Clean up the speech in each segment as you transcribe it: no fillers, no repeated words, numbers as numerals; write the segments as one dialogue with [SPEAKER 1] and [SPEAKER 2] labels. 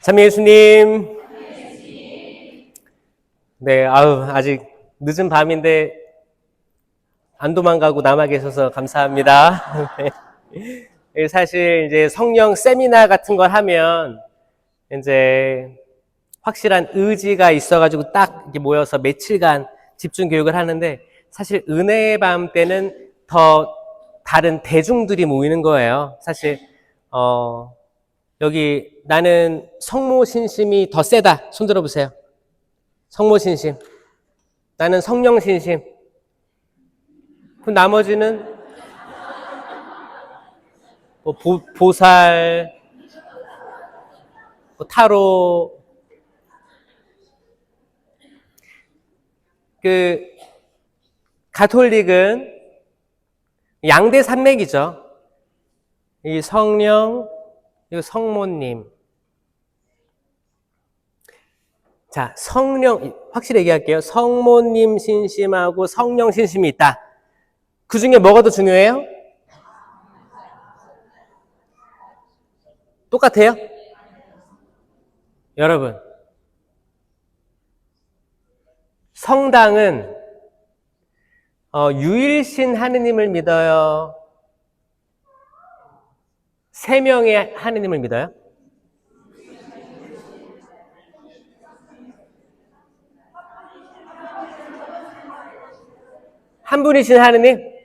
[SPEAKER 1] 참 예수님. 네, 아직 늦은 밤인데 안 도망가고 남아 계셔서 감사합니다. 네. 사실 이제 성령 세미나 같은 걸 하면 이제 확실한 의지가 있어가지고 딱 이렇게 모여서 며칠간 집중 교육을 하는데, 사실 은혜의 밤 때는 더 다른 대중들이 모이는 거예요. 사실 여기 나는 성모신심이 더 세다. 손 들어보세요. 성모신심. 나는 성령신심. 그 나머지는 뭐 보살, 뭐 타로. 가톨릭은 양대 산맥이죠. 이 성령, 이 성모님. 자, 성령, 확실히 얘기할게요. 성모님 신심하고 성령 신심이 있다. 그 중에 뭐가 더 중요해요? 똑같아요? 여러분, 성당은 유일신 하느님을 믿어요? 세 명의 하느님을 믿어요? 한 분이신 하느님?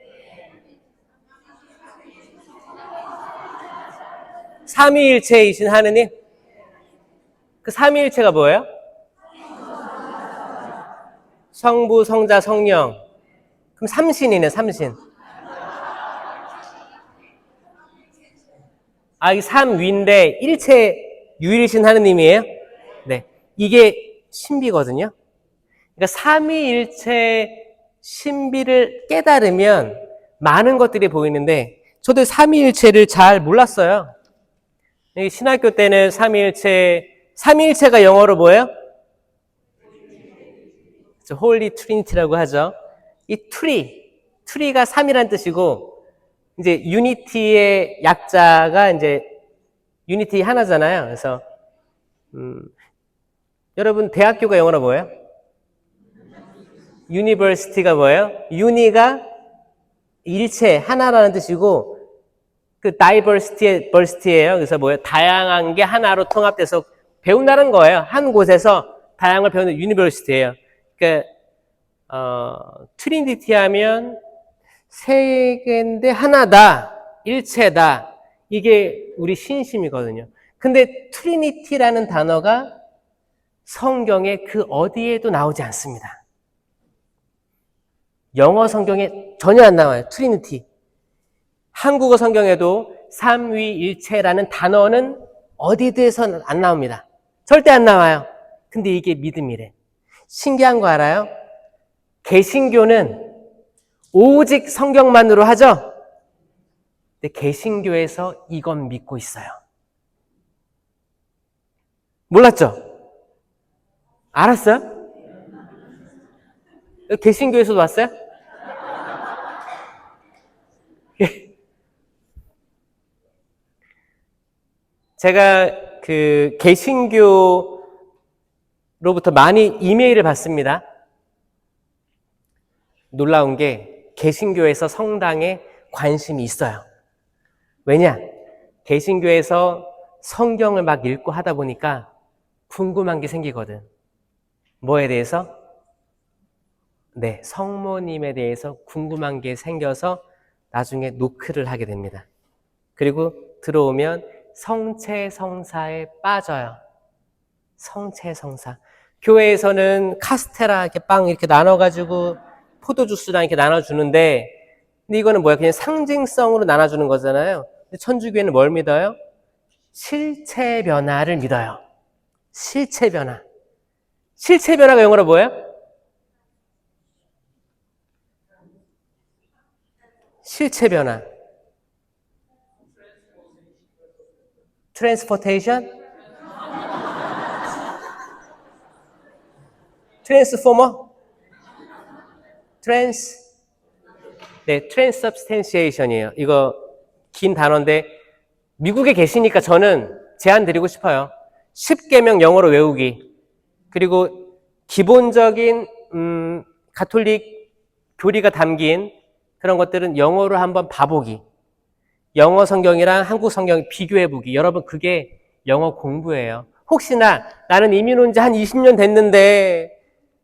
[SPEAKER 1] 삼위일체이신 하느님? 그 삼위일체가 뭐예요? 성부, 성자, 성령. 그럼 삼신이네, 삼신. 이 삼위인데 일체 유일이신 하느님이에요? 네. 이게 신비거든요. 그러니까 삼위일체 신비를 깨달으면 많은 것들이 보이는데, 저도 삼위일체를 잘 몰랐어요. 신학교 때는 삼위일체가 영어로 뭐예요? 홀리 트리니티라고 하죠. 이 트리가 3이란 뜻이고, 이제 유니티의 약자가 이제 유니티 하나잖아요. 그래서 여러분 대학교가 영어로 뭐예요? 유니버시티가 뭐예요? 유니가 일체 하나라는 뜻이고, 그 다이버시티예요. 그래서 뭐예요? 다양한 게 하나로 통합돼서 배운다는 거예요. 한 곳에서 다양한 걸 배우는 유니버시티예요. 그러니까 트리니티 하면 세 개인데 하나다, 일체다. 이게 우리 신심이거든요. 근데 트리니티라는 단어가 성경에 그 어디에도 나오지 않습니다. 영어 성경에 전혀 안 나와요. 트리니티. 한국어 성경에도 삼위일체라는 단어는 어디에서 안 나옵니다. 절대 안 나와요. 근데 이게 믿음이래. 신기한 거 알아요? 개신교는 오직 성경만으로 하죠? 근데 개신교에서 이건 믿고 있어요. 몰랐죠? 알았어요? 개신교에서도 왔어요? 제가 개신교로부터 많이 이메일을 받습니다. 놀라운 게 개신교에서 성당에 관심이 있어요. 왜냐? 개신교에서 성경을 막 읽고 하다 보니까 궁금한 게 생기거든. 뭐에 대해서? 네, 성모님에 대해서 궁금한 게 생겨서 나중에 노크를 하게 됩니다. 그리고 들어오면 성체성사에 빠져요. 성체성사. 교회에서는 카스테라 이렇게 빵 이렇게 나눠가지고 포도주스랑 이렇게 나눠주는데, 근데 이거는 뭐야? 그냥 상징성으로 나눠주는 거잖아요. 근데 천주교회는 뭘 믿어요? 실체 변화를 믿어요. 실체 변화. 실체 변화가 영어로 뭐예요? 실체 변화. 트랜스포테이션? 트랜스포머? 네, 트랜스सब스텐시에이션이에요. 이거 긴 단어인데 미국에 계시니까 저는 제안 드리고 싶어요. 10계명 영어로 외우기. 그리고 기본적인 가톨릭 교리가 담긴 그런 것들은 영어로 한번 봐보기. 영어 성경이랑 한국 성경 비교해보기. 여러분 그게 영어 공부예요. 혹시나 나는 이민 온 지 한 20년 됐는데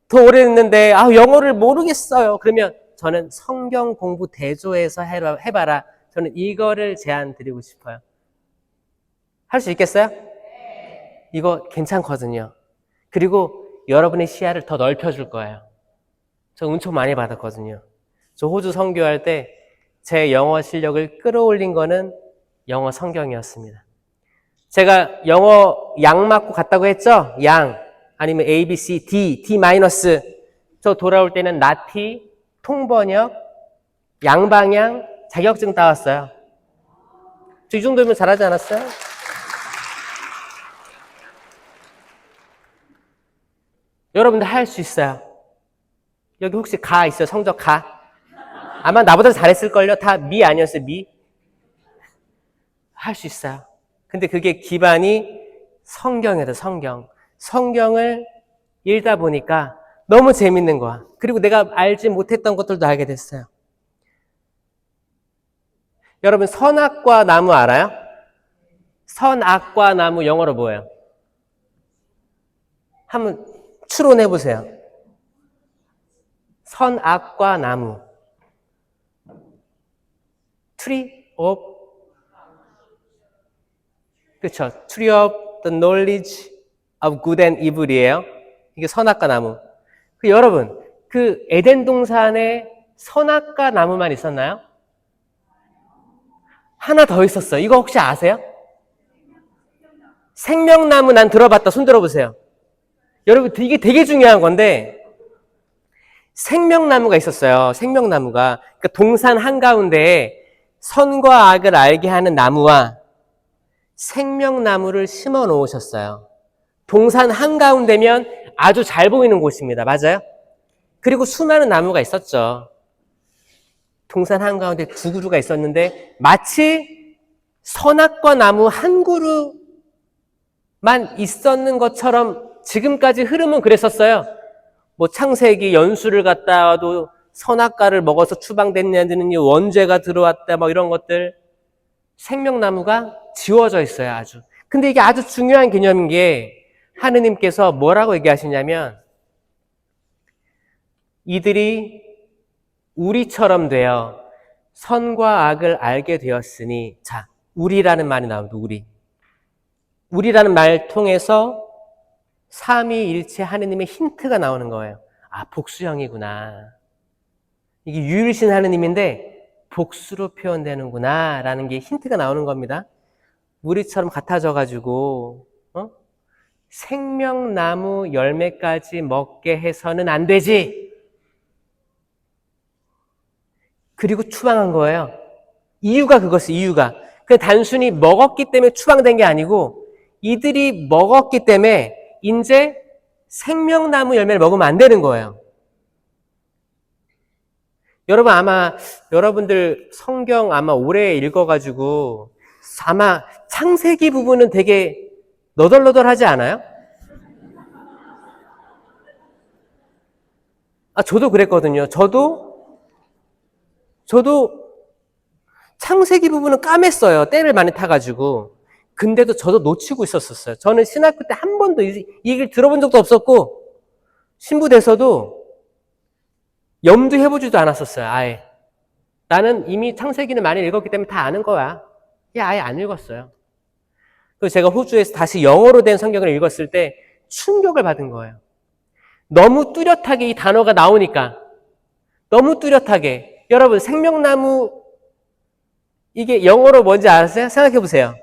[SPEAKER 1] 더 오래됐는데 영어를 모르겠어요. 그러면 저는 성경 공부 대조해서 해봐라. 저는 이거를 제안 드리고 싶어요. 할 수 있겠어요? 이거 괜찮거든요. 그리고 여러분의 시야를 더 넓혀줄 거예요. 저 은총 많이 받았거든요. 저 호주 선교할 때 제 영어 실력을 끌어올린 거는 영어 성경이었습니다. 제가 영어 양 맞고 갔다고 했죠? 양 아니면 A, B, C, D 마이너스. 저 돌아올 때는 나티, 통번역, 양방향, 자격증 따왔어요. 저 이 정도면 잘하지 않았어요? 여러분들 할 수 있어요. 여기 혹시 가 있어요? 성적 가? 아마 나보다 잘했을걸요? 다 미 아니었어요? 미? 할 수 있어요. 근데 그게 기반이 성경이다, 성경. 성경을 읽다 보니까 너무 재밌는 거야. 그리고 내가 알지 못했던 것들도 알게 됐어요. 여러분 선악과 나무 알아요? 선악과 나무 영어로 뭐예요? 한번 추론해 보세요. 선악과 나무. Tree of, 그렇죠. Tree of the knowledge of good and evil이에요. 이게 선악과 나무. 여러분, 그 에덴 동산에 선악과 나무만 있었나요? 하나 더 있었어요. 이거 혹시 아세요? 생명나무. 난 들어봤다. 손 들어보세요. 여러분, 이게 되게 중요한 건데 생명나무가 있었어요. 생명나무가. 그러니까 동산 한가운데에 선과 악을 알게 하는 나무와 생명나무를 심어 놓으셨어요. 동산 한가운데면 아주 잘 보이는 곳입니다. 맞아요? 그리고 수많은 나무가 있었죠. 동산 한가운데 두 그루가 있었는데 마치 선악과 나무 한 그루만 있었는 것처럼 지금까지 흐름은 그랬었어요. 뭐 창세기 연수를 갔다 와도 선악과를 먹어서 추방됐냐는 원죄가 들어왔다 뭐 이런 것들. 생명나무가 지워져 있어요. 아주. 근데 이게 아주 중요한 개념인 게 하느님께서 뭐라고 얘기하시냐면 이들이 우리처럼 되어 선과 악을 알게 되었으니, 자, 우리라는 말이 나옵니다. 우리라는 말 통해서 삼위일체 하느님의 힌트가 나오는 거예요. 복수형이구나. 이게 유일신 하느님인데 복수로 표현되는구나 라는 게 힌트가 나오는 겁니다. 우리처럼 같아져가지고 생명나무 열매까지 먹게 해서는 안 되지. 그리고 추방한 거예요. 이유가 그것이 이유가. 단순히 먹었기 때문에 추방된 게 아니고 이들이 먹었기 때문에 이제 생명나무 열매를 먹으면 안 되는 거예요. 여러분 여러분들 성경 오래 읽어가지고 아마 창세기 부분은 되게 너덜너덜하지 않아요? 저도 그랬거든요. 저도 창세기 부분은 까맸어요. 때를 많이 타가지고. 근데도 저도 놓치고 있었어요. 저는 신학교 때 한 번도 이 얘기를 들어본 적도 없었고 신부 돼서도 염두해보지도 않았었어요. 아예. 나는 이미 창세기는 많이 읽었기 때문에 다 아는 거야. 아예 안 읽었어요. 그래서 제가 호주에서 다시 영어로 된 성경을 읽었을 때 충격을 받은 거예요. 너무 뚜렷하게 이 단어가 나오니까. 너무 뚜렷하게. 여러분 생명나무 이게 영어로 뭔지 아세요? 생각해 보세요.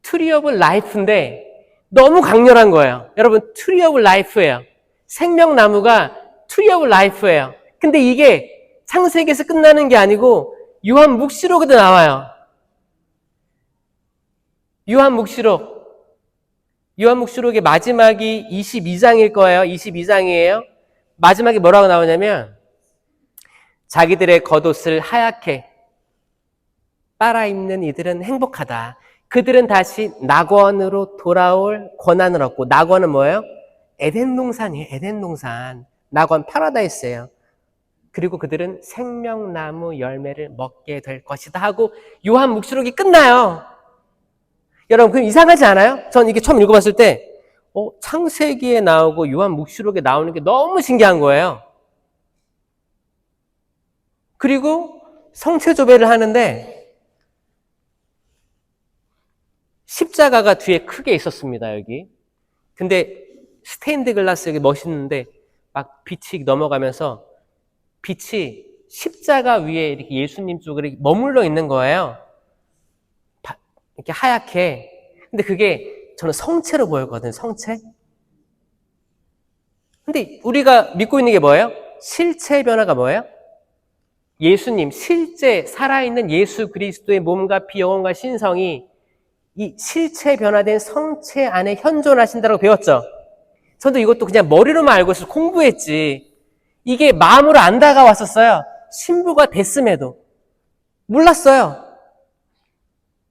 [SPEAKER 1] Tree of Life인데 너무 강렬한 거예요. 여러분 Tree of Life예요. 생명나무가 Tree of Life예요. 근데 이게 창세기에서 끝나는 게 아니고 요한묵시록에도 나와요. 요한묵시록의 마지막이 22장일 거예요. 22장이에요. 마지막에 뭐라고 나오냐면 자기들의 겉옷을 하얗게 빨아입는 이들은 행복하다. 그들은 다시 낙원으로 돌아올 권한을 얻고, 낙원은 뭐예요? 에덴 동산이에요. 에덴 동산. 낙원 파라다이스예요. 그리고 그들은 생명나무 열매를 먹게 될 것이다 하고 요한 묵시록이 끝나요. 여러분, 그럼 이상하지 않아요? 전 이게 처음 읽어봤을 때 창세기에 나오고 요한 묵시록에 나오는 게 너무 신기한 거예요. 그리고 성체조배를 하는데 십자가가 뒤에 크게 있었습니다, 여기. 근데 스테인드 글라스 여기 멋있는데 막 빛이 넘어가면서 빛이 십자가 위에 이렇게 예수님 쪽으로 머물러 있는 거예요. 이렇게 하얗게. 근데 그게 저는 성체로 보였거든요, 성체. 근데 우리가 믿고 있는 게 뭐예요? 실체 변화가 뭐예요? 예수님, 실제 살아있는 예수 그리스도의 몸과 피, 영혼과 신성이 이 실체 변화된 성체 안에 현존하신다고 배웠죠. 저도 이것도 그냥 머리로만 알고 있어서 공부했지. 이게 마음으로 안 다가왔었어요. 신부가 됐음에도. 몰랐어요.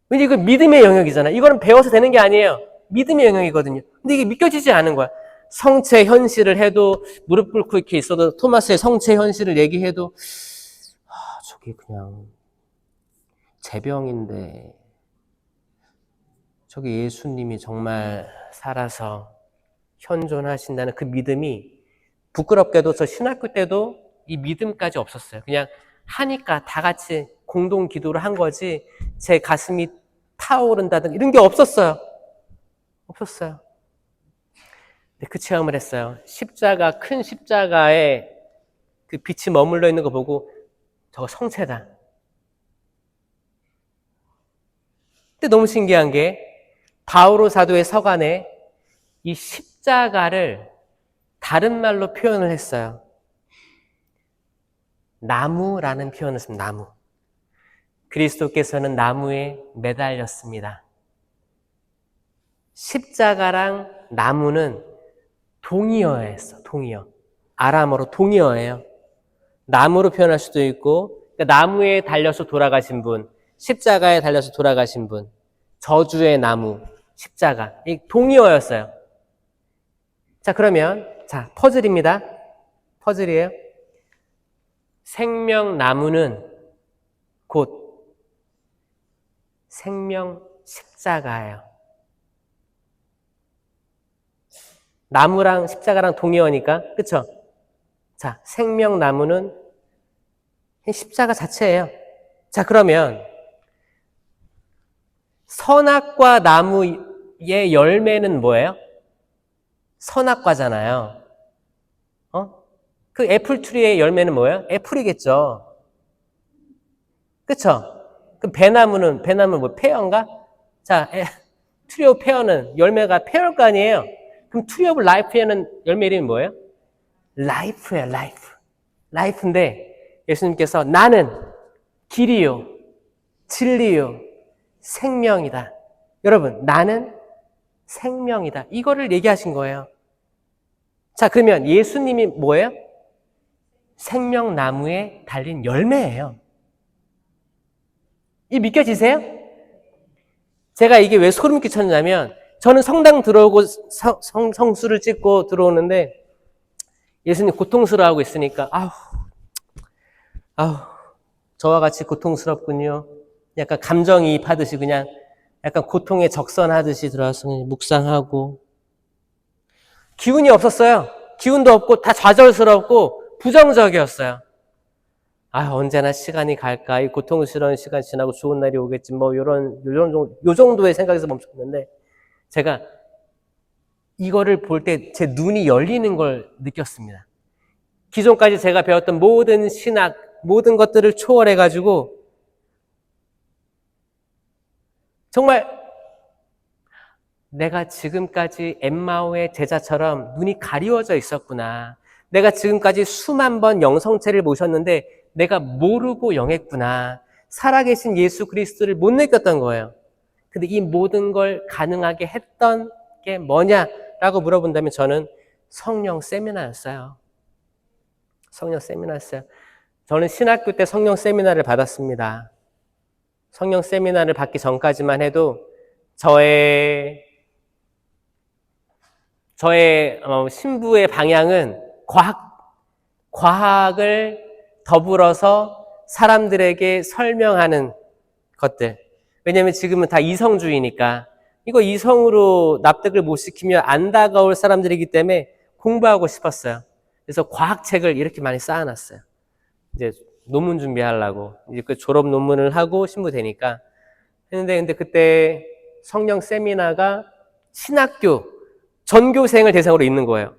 [SPEAKER 1] 왜냐 이거 믿음의 영역이잖아. 이거는 배워서 되는 게 아니에요. 믿음의 영역이거든요. 근데 이게 믿겨지지 않은 거야. 성체 현실을 해도 무릎 꿇고 이렇게 있어도 토마스의 성체 현실을 얘기해도 저게 그냥 재병인데 저게 예수님이 정말 살아서 현존하신다는 그 믿음이 부끄럽게도 저 신학교 때도 이 믿음까지 없었어요. 그냥 하니까 다 같이 공동 기도를 한 거지 제 가슴이 타오른다든 이런 게 없었어요. 없었어요. 근데 그 체험을 했어요. 십자가, 큰 십자가에 그 빛이 머물러 있는 거 보고 저거 성체다. 근데 너무 신기한 게 바오로 사도의 서간에 이 십자가를 다른 말로 표현을 했어요. 나무라는 표현을 했습니다. 나무. 그리스도께서는 나무에 매달렸습니다. 십자가랑 나무는 동의어였어. 동의어. 아람어로 동의어예요. 나무로 표현할 수도 있고 그러니까 나무에 달려서 돌아가신 분, 십자가에 달려서 돌아가신 분, 저주의 나무, 십자가. 이 동의어였어요. 자, 그러면 자, 퍼즐입니다. 퍼즐이에요. 생명나무는 곧 생명 십자가예요. 나무랑 십자가랑 동의어니까, 그쵸? 자, 생명나무는 십자가 자체예요. 자, 그러면 선악과 나무의 열매는 뭐예요? 선악과잖아요. 그 애플트리의 열매는 뭐예요? 애플이겠죠. 그쵸? 그 배나무는 뭐 페어인가? 자, 트리 오브 페어는 열매가 페어일 거 아니에요? 그럼 트리 오브 라이프에는 열매 이름이 뭐예요? 라이프예요, 라이프. 라이프인데 예수님께서 나는 길이요, 진리요, 생명이다. 여러분, 나는 생명이다. 이거를 얘기하신 거예요. 자, 그러면 예수님이 뭐예요? 생명나무에 달린 열매예요. 이 믿겨지세요? 제가 이게 왜 소름 끼쳤냐면 저는 성당 들어오고 성수를 찍고 들어오는데 예수님 고통스러워하고 있으니까 아우 저와 같이 고통스럽군요. 약간 감정이입하듯이 그냥 약간 고통에 적선하듯이 들어와서 묵상하고 기운이 없었어요. 기운도 없고 다 좌절스럽고 부정적이었어요. 언제나 시간이 갈까? 이 고통스러운 시간 지나고 좋은 날이 오겠지. 요 정도의 생각에서 멈췄는데, 제가 이거를 볼 때 제 눈이 열리는 걸 느꼈습니다. 기존까지 제가 배웠던 모든 신학, 모든 것들을 초월해가지고, 정말 내가 지금까지 엠마오의 제자처럼 눈이 가리워져 있었구나. 내가 지금까지 수만 번 영성체를 모셨는데 내가 모르고 영했구나. 살아계신 예수 그리스도를 못 느꼈던 거예요. 근데 이 모든 걸 가능하게 했던 게 뭐냐라고 물어본다면 저는 성령 세미나였어요. 성령 세미나였어요. 저는 신학교 때 성령 세미나를 받았습니다. 성령 세미나를 받기 전까지만 해도 저의 신부의 방향은 과학을 더불어서 사람들에게 설명하는 것들. 왜냐면 지금은 다 이성주의니까 이거 이성으로 납득을 못 시키면 안 다가올 사람들이기 때문에 공부하고 싶었어요. 그래서 과학책을 이렇게 많이 쌓아놨어요. 이제 논문 준비하려고. 이제 그 졸업 논문을 하고 신부 되니까. 했는데, 근데 그때 성령 세미나가 신학교, 전교생을 대상으로 있는 거예요.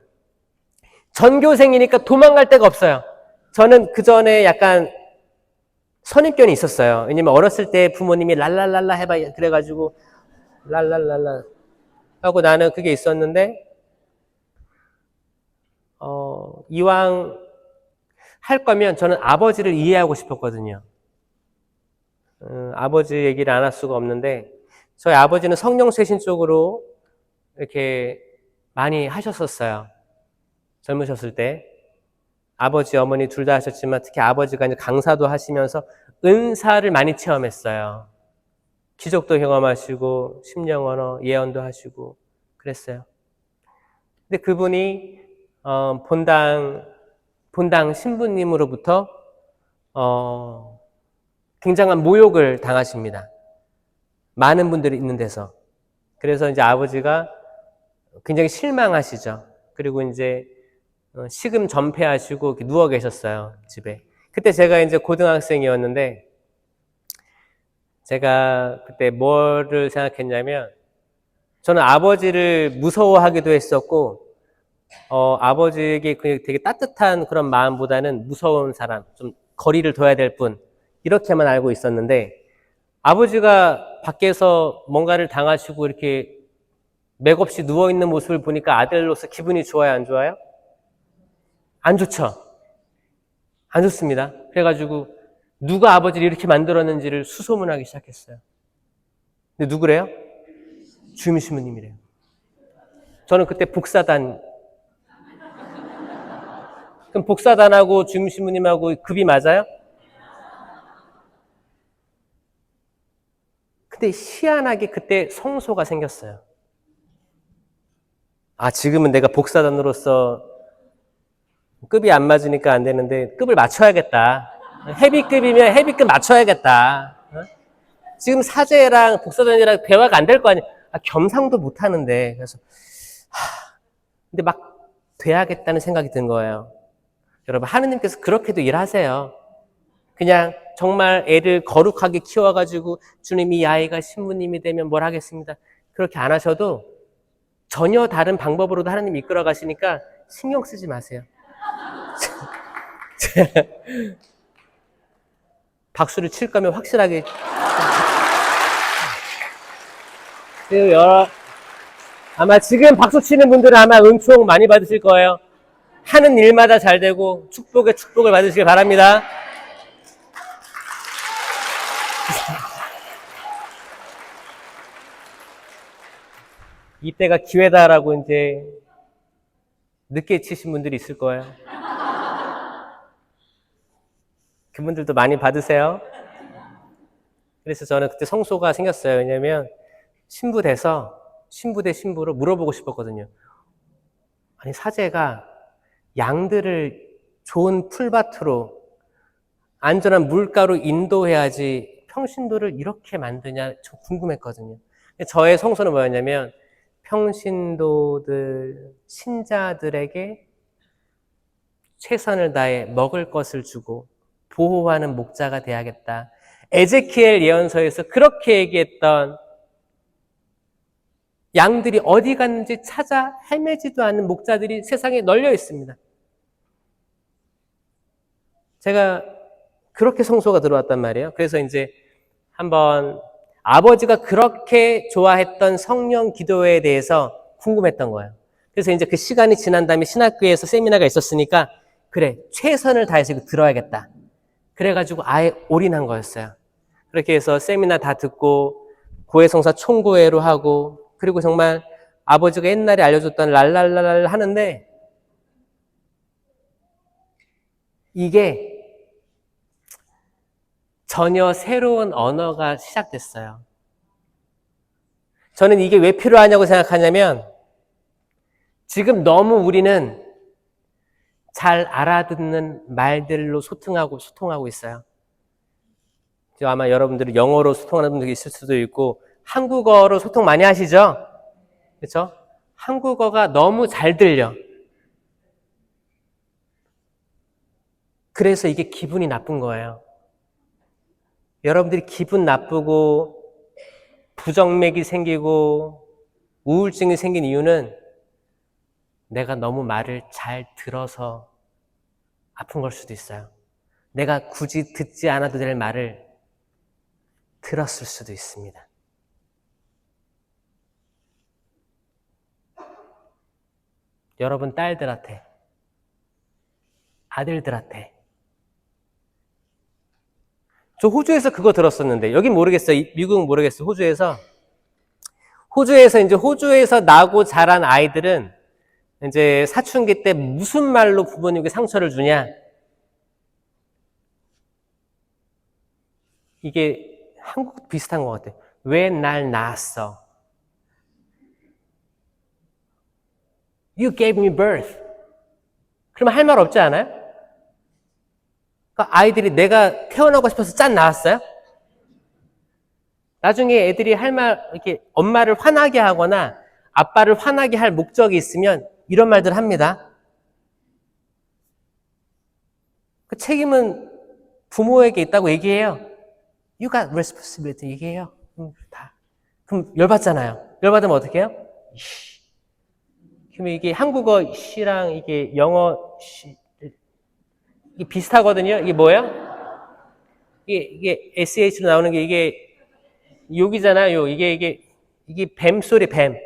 [SPEAKER 1] 전교생이니까 도망갈 데가 없어요. 저는 그 전에 약간 선입견이 있었어요. 왜냐면 어렸을 때 부모님이 랄랄랄라 해봐. 그래가지고, 랄랄랄라 하고 나는 그게 있었는데, 이왕 할 거면 저는 아버지를 이해하고 싶었거든요. 아버지 얘기를 안 할 수가 없는데, 저희 아버지는 성령쇄신 쪽으로 이렇게 많이 하셨었어요. 젊으셨을 때. 아버지, 어머니 둘 다 하셨지만 특히 아버지가 이제 강사도 하시면서 은사를 많이 체험했어요. 기적도 경험하시고, 심령언어, 예언도 하시고, 그랬어요. 근데 그분이, 본당 신부님으로부터, 굉장한 모욕을 당하십니다. 많은 분들이 있는 데서. 그래서 이제 아버지가 굉장히 실망하시죠. 그리고 이제 식음 전폐하시고 누워 계셨어요, 집에. 그때 제가 이제 고등학생이었는데, 제가 그때 뭐를 생각했냐면, 저는 아버지를 무서워하기도 했었고, 아버지에게 되게 따뜻한 그런 마음보다는 무서운 사람, 좀 거리를 둬야 될 분, 이렇게만 알고 있었는데, 아버지가 밖에서 뭔가를 당하시고 이렇게 맥없이 누워있는 모습을 보니까 아들로서 기분이 좋아요, 안 좋아요? 안 좋죠? 안 좋습니다. 그래가지고 누가 아버지를 이렇게 만들었는지를 수소문하기 시작했어요. 근데 누구래요? 주임 신부님이래요. 저는 그때 복사단. 그럼 복사단하고 주임 신부님하고 급이 맞아요? 근데 희한하게 그때 성소가 생겼어요. 아, 지금은 내가 복사단으로서 급이 안 맞으니까 안 되는데 급을 맞춰야겠다. 헤비급이면 헤비급 맞춰야겠다. 지금 사제랑 복사단이랑 대화가 안 될 거 아니야. 겸상도 못 하는데. 그래서 근데 막 돼야겠다는 생각이 든 거예요. 여러분, 하느님께서 그렇게도 일하세요. 그냥 정말 애를 거룩하게 키워가지고 주님이 이 아이가 신부님이 되면 뭘 하겠습니다. 그렇게 안 하셔도 전혀 다른 방법으로도 하나님 이끌어 가시니까 신경 쓰지 마세요. 박수를 칠 거면 확실하게. 아마 지금 박수 치는 분들은 아마 은총 많이 받으실 거예요. 하는 일마다 잘 되고 축복에 축복을 받으시길 바랍니다. 이때가 기회다라고 이제 늦게 치신 분들이 있을 거예요. 그분들도 많이 받으세요. 그래서 저는 그때 성소가 생겼어요. 왜냐면 신부 돼서 신부 대 신부로 물어보고 싶었거든요. 아니, 사제가 양들을 좋은 풀밭으로 안전한 물가로 인도해야지 평신도를 이렇게 만드냐 저 궁금했거든요. 저의 성소는 뭐였냐면 평신도들, 신자들에게 최선을 다해 먹을 것을 주고 보호하는 목자가 돼야겠다. 에제키엘 예언서에서 그렇게 얘기했던 양들이 어디 갔는지 찾아 헤매지도 않는 목자들이 세상에 널려 있습니다. 제가 그렇게 성소가 들어왔단 말이에요. 그래서 이제 한번 아버지가 그렇게 좋아했던 성령 기도에 대해서 궁금했던 거예요. 그래서 이제 그 시간이 지난 다음에 신학교에서 세미나가 있었으니까 그래, 최선을 다해서 이거 들어야겠다. 그래가지고 아예 올인한 거였어요. 그렇게 해서 세미나 다 듣고 고해성사 총고회로 하고 그리고 정말 아버지가 옛날에 알려줬던 랄랄랄 하는데 이게 전혀 새로운 언어가 시작됐어요. 저는 이게 왜 필요하냐고 생각하냐면 지금 너무 우리는 잘 알아듣는 말들로 소통하고 있어요. 아마 여러분들이 영어로 소통하는 분들이 있을 수도 있고 한국어로 소통 많이 하시죠? 그렇죠? 한국어가 너무 잘 들려. 그래서 이게 기분이 나쁜 거예요. 여러분들이 기분 나쁘고 부정맥이 생기고 우울증이 생긴 이유는 내가 너무 말을 잘 들어서 아픈 걸 수도 있어요. 내가 굳이 듣지 않아도 될 말을 들었을 수도 있습니다. 여러분 딸들한테, 아들들한테. 저 호주에서 그거 들었었는데, 여긴 모르겠어요. 미국은 모르겠어요. 호주에서 이제 호주에서 나고 자란 아이들은 이제 사춘기 때 무슨 말로 부모님께 상처를 주냐? 이게 한국 비슷한 것 같아요. 왜 날 낳았어? You gave me birth. 그러면 할 말 없지 않아요? 그러니까 아이들이 내가 태어나고 싶어서 짠 낳았어요? 나중에 애들이 할 말, 이렇게 엄마를 화나게 하거나 아빠를 화나게 할 목적이 있으면 이런 말들 합니다. 그 책임은 부모에게 있다고 얘기해요. You got responsibility 얘기해요. 다. 그럼 열받잖아요. 열받으면 어떻게 해요? 그러면 이게 한국어 시랑 이게 영어 시 이게 비슷하거든요. 이게 뭐예요? 이게 SH로 나오는 게 이게 욕이잖아요. 이게 뱀 소리 뱀.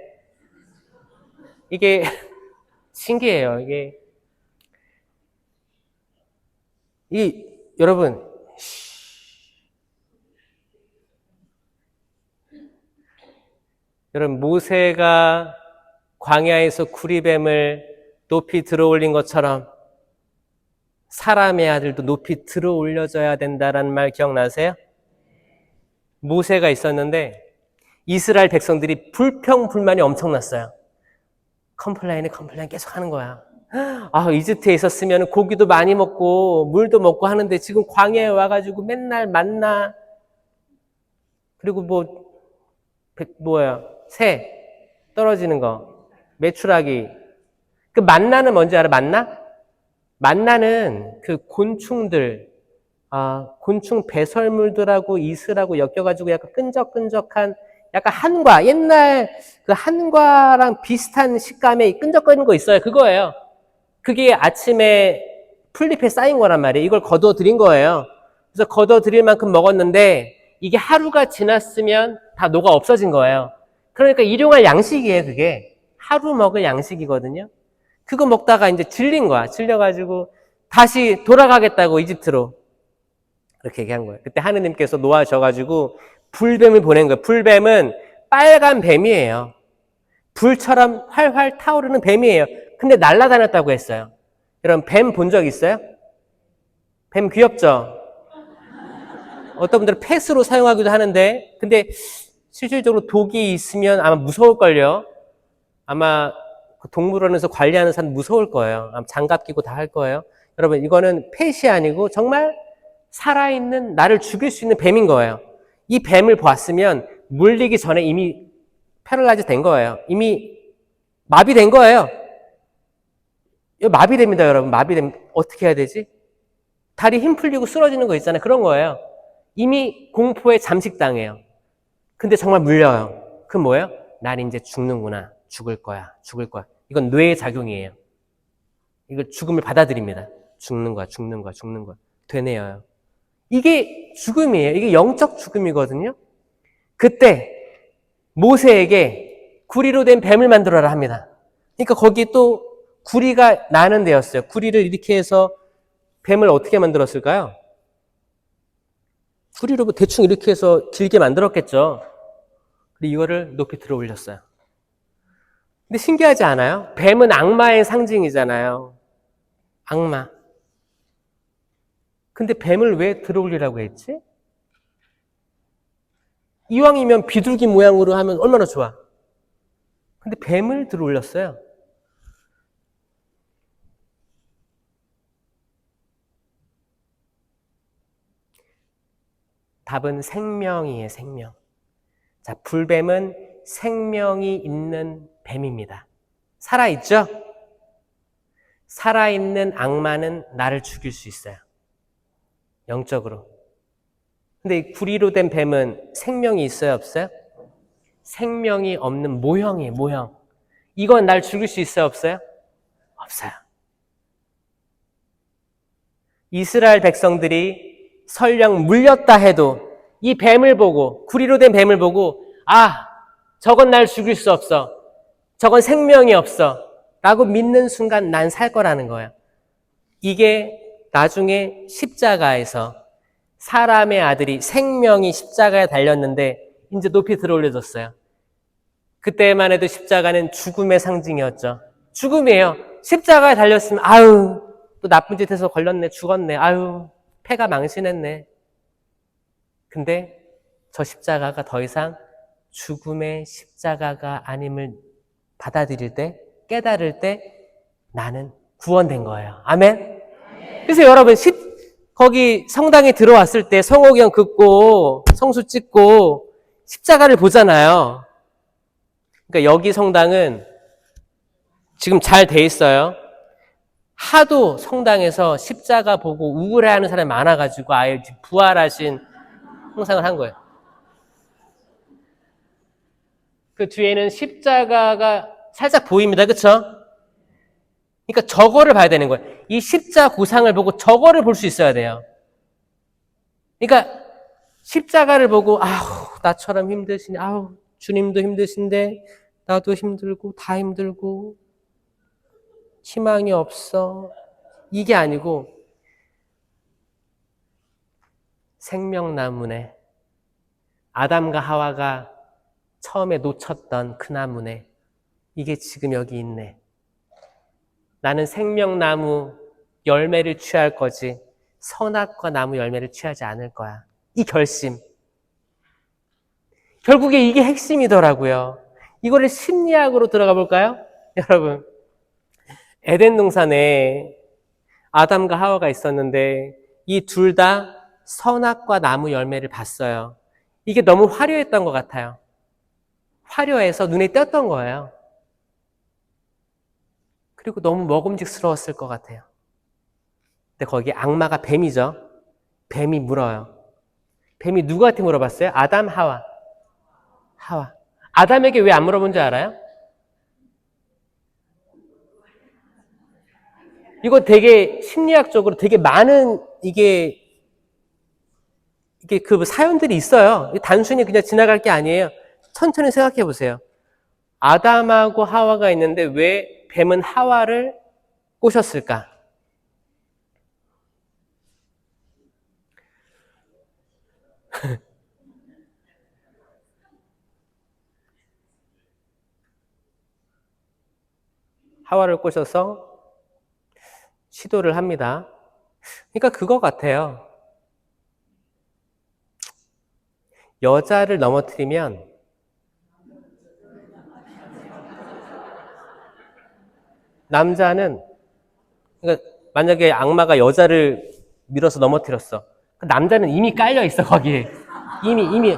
[SPEAKER 1] 이게 신기해요. 여러분 여러분 모세가 광야에서 구리뱀을 높이 들어올린 것처럼 사람의 아들도 높이 들어올려져야 된다라는 말 기억나세요? 모세가 있었는데 이스라엘 백성들이 불평불만이 엄청났어요. 컴플레인 계속 하는 거야. 아, 이집트에 있었으면 고기도 많이 먹고 물도 먹고 하는데 지금 광야에 와가지고 맨날 만나. 그리고 새 떨어지는 거, 메추라기. 그 만나는 뭔지 알아? 만나는 그 곤충들, 곤충 배설물들하고 이슬하고 엮여가지고 약간 끈적끈적한 약간 한과, 옛날 그 한과랑 비슷한 식감의 끈적거리는 거 있어요. 그거예요. 그게 아침에 풀잎에 쌓인 거란 말이에요. 이걸 걷어들인 거예요. 그래서 걷어들일 만큼 먹었는데 이게 하루가 지났으면 다 녹아 없어진 거예요. 그러니까 일용할 양식이에요, 그게. 하루 먹을 양식이거든요. 그거 먹다가 이제 질린 거야. 질려가지고 다시 돌아가겠다고 이집트로. 그렇게 얘기한 거예요. 그때 하느님께서 놓아져가지고 불뱀을 보낸 거예요. 불뱀은 빨간 뱀이에요. 불처럼 활활 타오르는 뱀이에요. 근데 날아다녔다고 했어요. 여러분 뱀 본 적 있어요? 뱀 귀엽죠? 어떤 분들은 펫으로 사용하기도 하는데 근데 실질적으로 독이 있으면 아마 무서울걸요. 아마 동물원에서 관리하는 사람 무서울 거예요. 아마 장갑 끼고 다 할 거예요. 여러분 이거는 펫이 아니고 정말 살아있는 나를 죽일 수 있는 뱀인 거예요. 이 뱀을 봤으면 물리기 전에 이미 패럴라이즈 된 거예요. 이미 마비된 거예요. 마비됩니다, 여러분. 마비되면 어떻게 해야 되지? 다리 힘 풀리고 쓰러지는 거 있잖아요. 그런 거예요. 이미 공포에 잠식당해요. 근데 정말 물려요. 그건 뭐예요? 난 이제 죽는구나. 죽을 거야. 이건 뇌의 작용이에요. 이걸 죽음을 받아들입니다. 죽는 거야. 되뇌어요. 이게 죽음이에요. 이게 영적 죽음이거든요. 그때 모세에게 구리로 된 뱀을 만들어라 합니다. 그러니까 거기 또 구리가 나는 데였어요. 구리를 이렇게 해서 뱀을 어떻게 만들었을까요? 구리로 대충 이렇게 해서 길게 만들었겠죠. 그리고 이거를 높이 들어 올렸어요. 근데 신기하지 않아요? 뱀은 악마의 상징이잖아요. 악마. 근데 뱀을 왜 들어 올리라고 했지? 이왕이면 비둘기 모양으로 하면 얼마나 좋아. 근데 뱀을 들어 올렸어요. 답은 생명이에요, 생명. 자, 불뱀은 생명이 있는 뱀입니다. 살아있죠? 살아있는 악마는 나를 죽일 수 있어요. 영적으로. 근데 이 구리로 된 뱀은 생명이 있어요, 없어요? 생명이 없는 모형이에요, 모형. 이건 날 죽일 수 있어요, 없어요? 없어요. 이스라엘 백성들이 설령 물렸다 해도 이 뱀을 보고, 구리로 된 뱀을 보고, 아, 저건 날 죽일 수 없어. 저건 생명이 없어. 라고 믿는 순간 난 살 거라는 거예요. 이게 나중에 십자가에서 사람의 아들이 생명이 십자가에 달렸는데 이제 높이 들어 올려졌어요. 그때만 해도 십자가는 죽음의 상징이었죠. 죽음이에요. 십자가에 달렸으면 아유 또 나쁜 짓 해서 걸렸네, 죽었네, 아유 패가 망신했네. 근데 저 십자가가 더 이상 죽음의 십자가가 아님을 받아들일 때, 깨달을 때 나는 구원된 거예요. 아멘? 그래서 여러분 거기 성당에 들어왔을 때 성호경 긋고 성수 찍고 십자가를 보잖아요. 그러니까 여기 성당은 지금 잘 돼 있어요. 하도 성당에서 십자가 보고 우울해하는 사람이 많아가지고 아예 부활하신 형상을 한 거예요. 그 뒤에는 십자가가 살짝 보입니다. 그쵸? 그러니까 저거를 봐야 되는 거예요. 이 십자구상을 보고 저거를 볼 수 있어야 돼요. 그러니까 십자가를 보고 아우 나처럼 힘드시네, 아우 주님도 힘드신데 나도 힘들고 다 힘들고 희망이 없어, 이게 아니고 생명나무네, 아담과 하와가 처음에 놓쳤던 그 나무네, 이게 지금 여기 있네. 나는 생명나무 열매를 취할 거지 선악과 나무 열매를 취하지 않을 거야. 이 결심. 결국에 이게 핵심이더라고요. 이거를 심리학으로 들어가 볼까요? 여러분, 에덴 동산에 아담과 하와가 있었는데 이 둘 다 선악과 나무 열매를 봤어요. 이게 너무 화려했던 것 같아요. 화려해서 눈에 띄었던 거예요. 그리고 너무 먹음직스러웠을 것 같아요. 근데 거기 악마가 뱀이죠. 뱀이 물어요. 뱀이 누구한테 물어봤어요? 아담, 하와. 하와. 아담에게 왜 안 물어본 줄 알아요? 이거 되게 심리학적으로 되게 많은 이게 그 사연들이 있어요. 단순히 그냥 지나갈 게 아니에요. 천천히 생각해 보세요. 아담하고 하와가 있는데 왜 뱀은 하와를 꼬셨을까? 하와를 꼬셔서 시도를 합니다. 그러니까 그거 같아요. 여자를 넘어뜨리면 남자는, 그러니까 만약에 악마가 여자를 밀어서 넘어뜨렸어. 남자는 이미 깔려 있어, 거기에. 이미.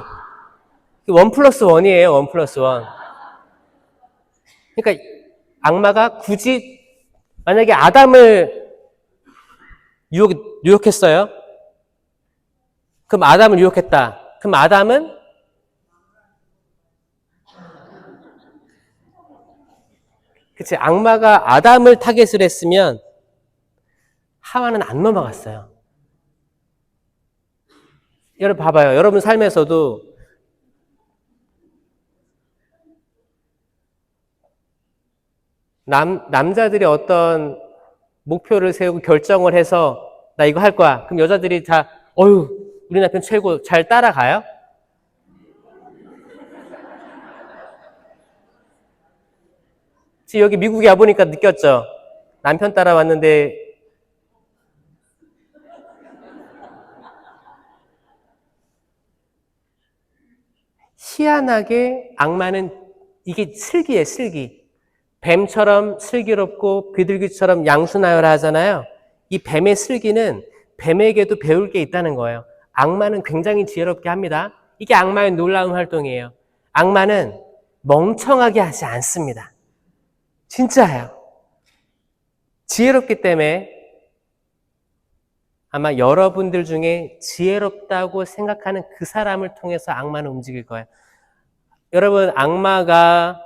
[SPEAKER 1] 1+1이에요, 1+1. 그러니까 악마가 굳이 만약에 아담을 유혹했어요. 그럼 아담을 유혹했다. 그럼 아담은 그치, 악마가 아담을 타겟을 했으면 하와는 안 넘어갔어요. 여러분 봐봐요. 여러분 삶에서도 남자들이 어떤 목표를 세우고 결정을 해서 나 이거 할 거야. 그럼 여자들이 다 어휴 우리 남편 최고, 잘 따라가요? 지금 여기 미국에 와보니까 느꼈죠? 남편 따라왔는데 희한하게 악마는 이게 슬기예요, 슬기. 뱀처럼 슬기롭고 비둘기처럼 양수나열을 하잖아요. 이 뱀의 슬기는 뱀에게도 배울 게 있다는 거예요. 악마는 굉장히 지혜롭게 합니다. 이게 악마의 놀라운 활동이에요. 악마는 멍청하게 하지 않습니다. 진짜예요. 지혜롭기 때문에 아마 여러분들 중에 지혜롭다고 생각하는 그 사람을 통해서 악마는 움직일 거예요. 여러분, 악마가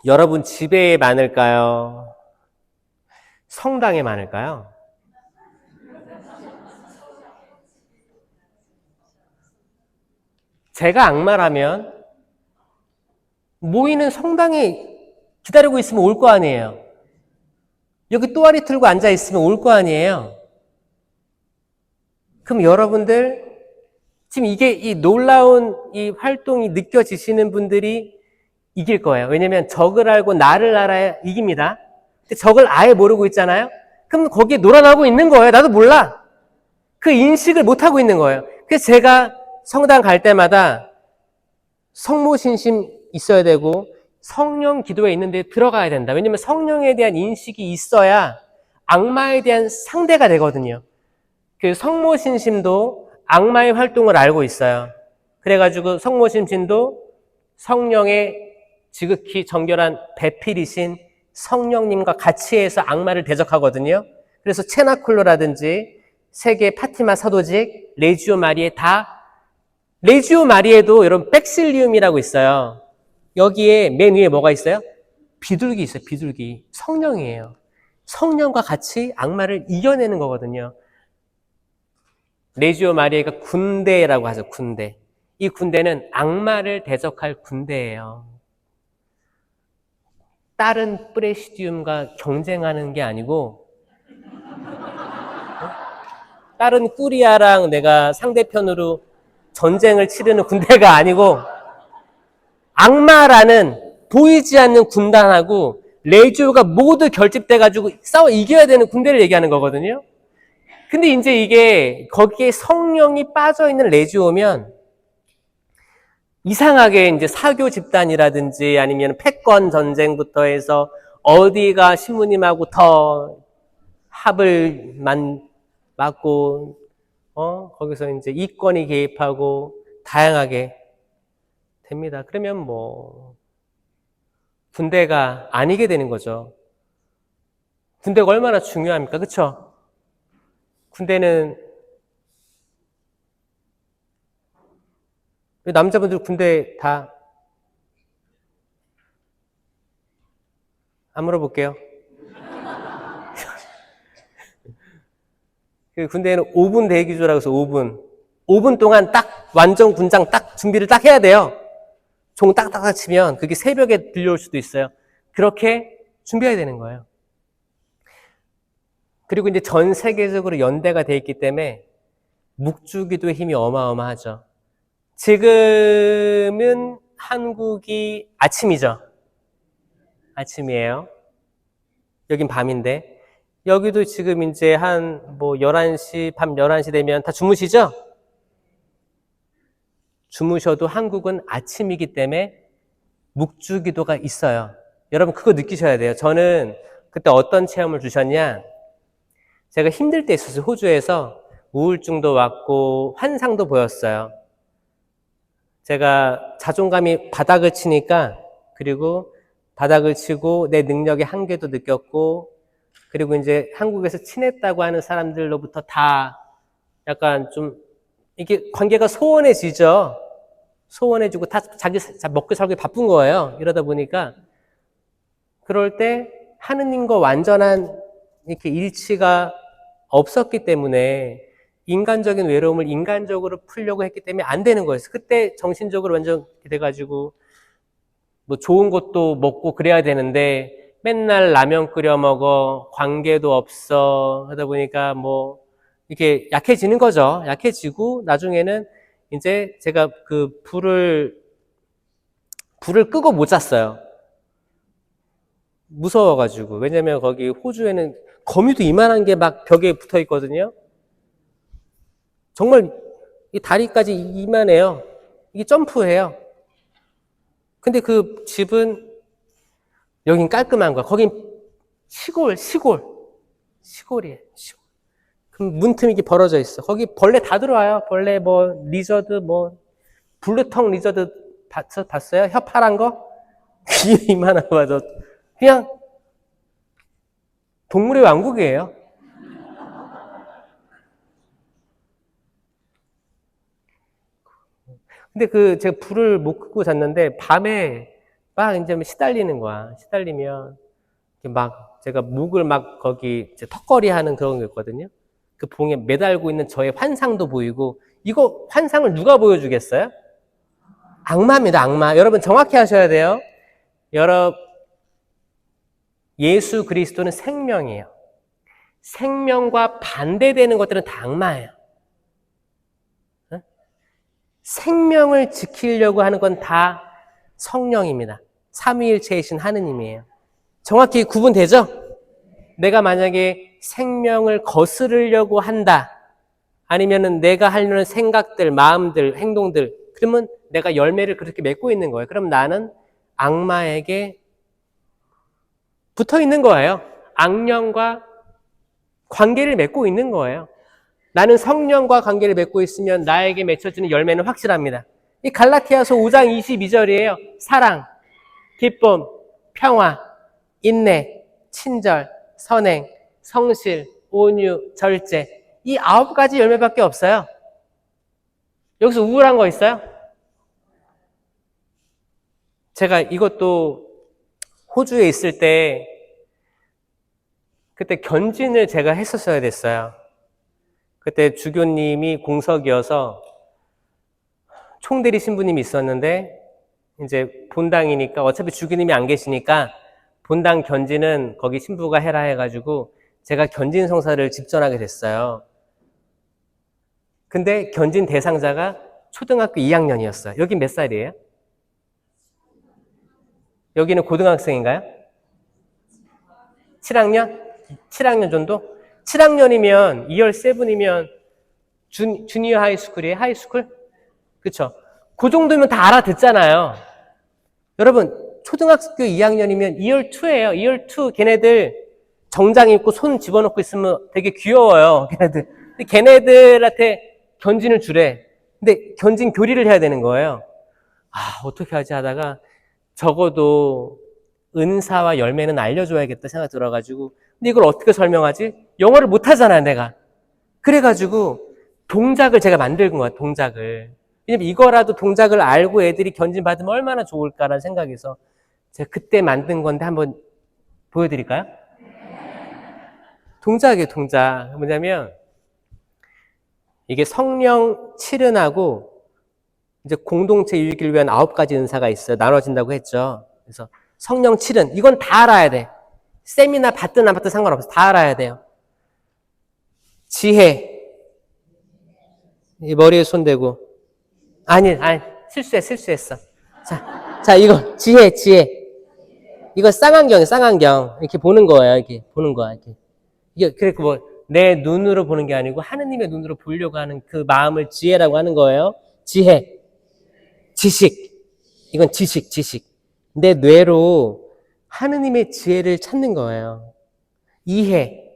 [SPEAKER 1] 여러분 집에 많을까요? 성당에 많을까요? 제가 악마라면 모이는 성당에 기다리고 있으면 올 거 아니에요. 여기 또아리 틀고 앉아 있으면 올 거 아니에요. 그럼 여러분들 지금 이게 이 놀라운 이 활동이 느껴지시는 분들이 이길 거예요. 왜냐면 적을 알고 나를 알아야 이깁니다. 근데 적을 아예 모르고 있잖아요. 그럼 거기에 놀아나고 있는 거예요. 나도 몰라. 그 인식을 못 하고 있는 거예요. 그래서 제가 성당 갈 때마다 성모신심 있어야 되고 성령 기도에 있는데 들어가야 된다. 왜냐면 성령에 대한 인식이 있어야 악마에 대한 상대가 되거든요. 그 성모신심도 악마의 활동을 알고 있어요. 그래가지고 성모신심도 성령의 지극히 정결한 배필이신 성령님과 같이 해서 악마를 대적하거든요. 그래서 체나쿨로라든지 세계 파티마 사도직, 레지오 마리에 다, 레지오 마리에도 여러분 백실리움이라고 있어요. 여기에 맨 위에 뭐가 있어요? 비둘기 있어요. 비둘기. 성령이에요. 성령과 같이 악마를 이겨내는 거거든요. 레지오 마리에가 군대라고 하죠. 군대. 이 군대는 악마를 대적할 군대예요. 다른 프레시디움과 경쟁하는 게 아니고 다른 꾸리아랑 내가 상대편으로 전쟁을 치르는 군대가 아니고 악마라는 보이지 않는 군단하고 레지오가 모두 결집돼가지고 싸워 이겨야 되는 군대를 얘기하는 거거든요. 근데 이제 이게 거기에 성령이 빠져있는 레지오면 이상하게 이제 사교 집단이라든지 아니면 패권 전쟁부터 해서 어디가 신부님하고 더 합을 맞고, 거기서 이제 이권이 개입하고 다양하게 됩니다. 그러면 뭐, 군대가 아니게 되는 거죠. 군대가 얼마나 중요합니까? 그쵸? 군대는, 남자분들 군대 다 안 물어볼게요. 그 군대에는 5분 대기조라고 해서 5분. 5분 동안 딱 완전 군장 딱 준비를 딱 해야 돼요. 종 딱딱딱 치면 그게 새벽에 들려올 수도 있어요. 그렇게 준비해야 되는 거예요. 그리고 이제 전 세계적으로 연대가 돼 있기 때문에 묵주기도의 힘이 어마어마하죠. 지금은 한국이 아침이죠. 아침이에요. 여긴 밤인데. 여기도 지금 이제 한 뭐 11시, 밤 11시 되면 다 주무시죠? 주무셔도 한국은 아침이기 때문에 묵주기도가 있어요. 여러분 그거 느끼셔야 돼요. 저는 그때 어떤 체험을 주셨냐? 제가 힘들 때 있었어요. 호주에서 우울증도 왔고 환상도 보였어요. 제가 자존감이 바닥을 치니까 그리고 바닥을 치고 내 능력의 한계도 느꼈고 그리고 이제 한국에서 친했다고 하는 사람들로부터 다 약간 좀 이게 관계가 소원해지죠. 소원해지고 다 자기 먹고 살기 바쁜 거예요. 이러다 보니까 그럴 때 하느님과 완전한 이렇게 일치가 없었기 때문에 인간적인 외로움을 인간적으로 풀려고 했기 때문에 안 되는 거였어요. 그때 정신적으로 완전 돼가지고 뭐 좋은 것도 먹고 그래야 되는데 맨날 라면 끓여 먹어, 관계도 없어 하다 보니까 뭐 이렇게 약해지는 거죠. 약해지고 나중에는 이제 제가 그 불을 끄고 못 잤어요. 무서워가지고. 왜냐면 거기 호주에는 거미도 이만한 게 막 벽에 붙어 있거든요. 정말 이 다리까지 이만해요. 이게 점프해요. 근데 그 집은 여긴 깔끔한 거야. 거긴 시골이에요. 시골. 그럼 문틈이 이렇게 벌어져 있어. 거기 벌레 다 들어와요. 벌레 뭐 리저드 뭐 블루텅 리저드 봤어요? 혀 파란 거? 귀 이만한 거 맞아. 그냥 동물의 왕국이에요. 근데 제가 불을 못 끄고 잤는데 밤에 막 이제 시달리는 거야. 시달리면 막 제가 목을 막 거기 이제 턱걸이 하는 그런 게 있거든요. 그 봉에 매달고 있는 저의 환상도 보이고, 이거 환상을 누가 보여주겠어요? 악마입니다, 악마. 여러분 정확히 하셔야 돼요. 예수 그리스도는 생명이에요. 생명과 반대되는 것들은 다 악마예요. 생명을 지키려고 하는 건 다 성령입니다. 삼위일체이신 하느님이에요. 정확히 구분되죠? 내가 만약에 생명을 거스르려고 한다, 아니면은 내가 하려는 생각들, 마음들, 행동들, 그러면 내가 열매를 그렇게 맺고 있는 거예요. 그럼 나는 악마에게 붙어 있는 거예요. 악령과 관계를 맺고 있는 거예요. 나는 성령과 관계를 맺고 있으면 나에게 맺혀지는 열매는 확실합니다. 이 갈라티아서 5장 22절이에요. 사랑, 기쁨, 평화, 인내, 친절, 선행, 성실, 온유, 절제. 이 9가지 열매밖에 없어요. 여기서 우울한 거 있어요? 제가 이것도 호주에 있을 때 그때 견진을 제가 했었어야 됐어요. 그때 주교님이 공석이어서 총대리 신부님이 있었는데, 이제 본당이니까 어차피 주교님이 안 계시니까 본당 견진은 거기 신부가 해라 해가지고 제가 견진 성사를 집전하게 됐어요. 근데 견진 대상자가 초등학교 2학년이었어요. 여긴 몇 살이에요? 여기는 고등학생인가요? 7학년? 7학년 정도? 7학년이면 2열 세븐이면 주니어 하이스쿨이에요? 하이스쿨? 그쵸? 그 정도면 다 알아듣잖아요. 여러분, 초등학교 2학년이면 2열 2예요. 2열 2 걔네들 정장 입고 손 집어넣고 있으면 되게 귀여워요. 걔네들. 근데 걔네들한테 견진을 주래. 근데 견진 교리를 해야 되는 거예요. 어떻게 하지 하다가 적어도 은사와 열매는 알려줘야겠다 생각 들어가지고, 근데 이걸 어떻게 설명하지? 영어를 못 하잖아요, 내가. 그래가지고 동작을 제가 만든 거야, 동작을. 왜냐면 이거라도 동작을 알고 애들이 견진 받으면 얼마나 좋을까라는 생각에서 제가 그때 만든 건데 한번 보여드릴까요? 동작이에요, 동작. 뭐냐면 이게 성령 7은하고 이제 공동체 유익을 위한 9가지 은사가 있어요. 나눠진다고 했죠. 그래서 성령 7은 이건 다 알아야 돼. 세미나 받든 안 받든 상관없어. 다 알아야 돼요. 지혜. 이 머리에 손 대고. 아니, 실수했어. 자, 이거 지혜. 이거 쌍안경이에요, 쌍안경. 이렇게 보는 거예요. 이렇게 보는 거야. 이게 그래 내 눈으로 보는 게 아니고 하느님의 눈으로 보려고 하는 그 마음을 지혜라고 하는 거예요. 지혜. 지식. 이건 지식. 내 뇌로 하느님의 지혜를 찾는 거예요. 이해.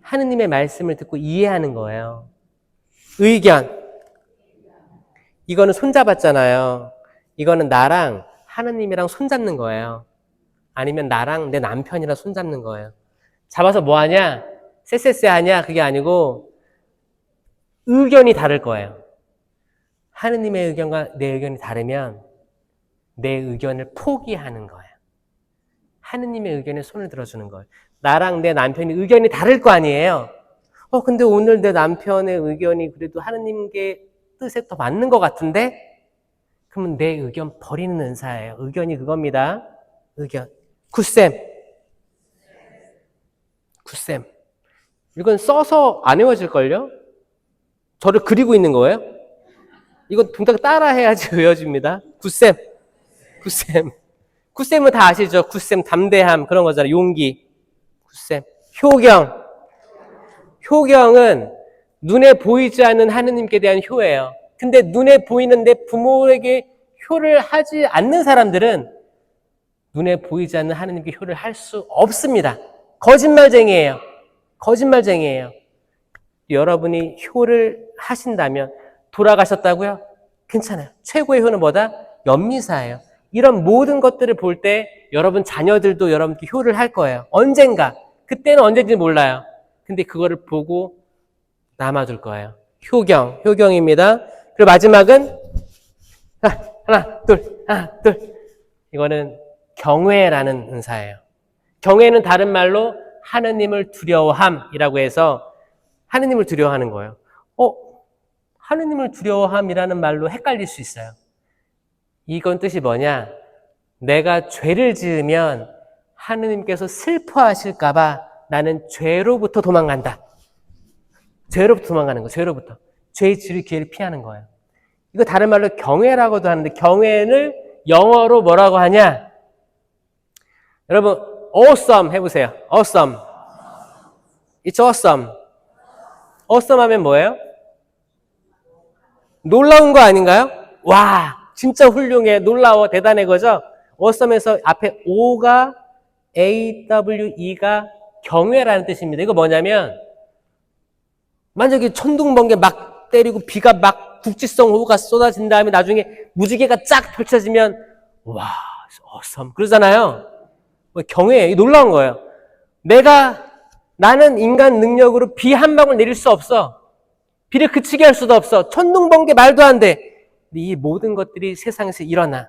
[SPEAKER 1] 하느님의 말씀을 듣고 이해하는 거예요. 의견. 이거는 손잡았잖아요. 이거는 나랑 하느님이랑 손잡는 거예요. 아니면 나랑 내 남편이랑 손잡는 거예요. 잡아서 뭐 하냐? 쎄쎄쎄 하냐? 그게 아니고 의견이 다를 거예요. 하느님의 의견과 내 의견이 다르면 내 의견을 포기하는 거예요. 하느님의 의견에 손을 들어주는 거예요. 나랑 내 남편이 의견이 다를 거 아니에요. 근데 오늘 내 남편의 의견이 그래도 하느님께 뜻에 더 맞는 것 같은데? 그러면 내 의견 버리는 은사예요. 의견이 그겁니다. 의견. 굿쌤. 이건 써서 안 외워질걸요? 저를 그리고 있는 거예요? 이건 동작 따라 해야지 외워집니다. 굿쌤. 굿쌤은 다 아시죠? 굿쌤 담대함 그런 거잖아요. 용기. 굿쌤. 효경은 눈에 보이지 않는 하느님께 대한 효예요. 근데 눈에 보이는 내 부모에게 효를 하지 않는 사람들은 눈에 보이지 않는 하느님께 효를 할 수 없습니다. 거짓말쟁이에요. 거짓말쟁이에요. 여러분이 효를 하신다면 돌아가셨다고요? 괜찮아요. 최고의 효는 뭐다? 연미사예요. 이런 모든 것들을 볼 때 여러분 자녀들도 여러분께 효를 할 거예요. 언젠가. 그때는 언제인지 몰라요. 근데 그거를 보고 남아둘 거예요. 효경입니다. 그리고 마지막은 하나, 둘. 이거는 경외라는 은사예요. 경외는 다른 말로 하느님을 두려워함이라고 해서 하느님을 두려워하는 거예요. 하느님을 두려워함이라는 말로 헷갈릴 수 있어요. 이건 뜻이 뭐냐? 내가 죄를 지으면 하느님께서 슬퍼하실까봐 나는 죄로부터 도망간다. 죄로부터 도망가는 거, 죄로부터. 죄 지을 기회를 피하는 거예요. 이거 다른 말로 경외라고도 하는데 경외를 영어로 뭐라고 하냐? 여러분, awesome 해보세요. awesome. It's awesome. awesome 하면 뭐예요? 놀라운 거 아닌가요? 와, 진짜 훌륭해, 놀라워, 대단해 거죠? awesome에서 앞에 O가 AWE가 경외라는 뜻입니다. 이거 뭐냐면 만약에 천둥번개 막 때리고 비가 막 국지성 호우가 쏟아진 다음에 나중에 무지개가 쫙 펼쳐지면 와, awesome 그러잖아요. 경외, 놀라운 거예요. 나는 인간 능력으로 비 한 방울 내릴 수 없어. 비를 그치게 할 수도 없어. 천둥번개 말도 안 돼. 근데 이 모든 것들이 세상에서 일어나.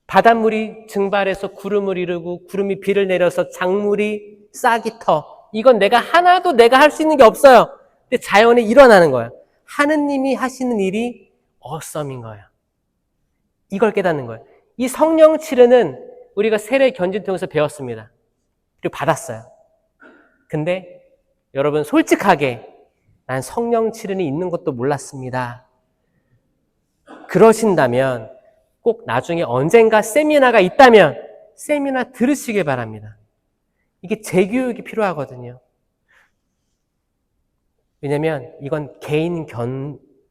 [SPEAKER 1] 바닷물이 증발해서 구름을 이루고 구름이 비를 내려서 작물이 싹이 터. 이건 하나도 내가 할 수 있는 게 없어요. 근데 자연에 일어나는 거예요. 하느님이 하시는 일이 어썸인 거예요. 이걸 깨닫는 거예요. 이 성령 치르는 우리가 세례 견진 통해서 배웠습니다. 그리고 받았어요. 근데 여러분 솔직하게 난 성령 치른이 있는 것도 몰랐습니다. 그러신다면 꼭 나중에 언젠가 세미나가 있다면 세미나 들으시길 바랍니다. 이게 재교육이 필요하거든요. 왜냐면 이건 개인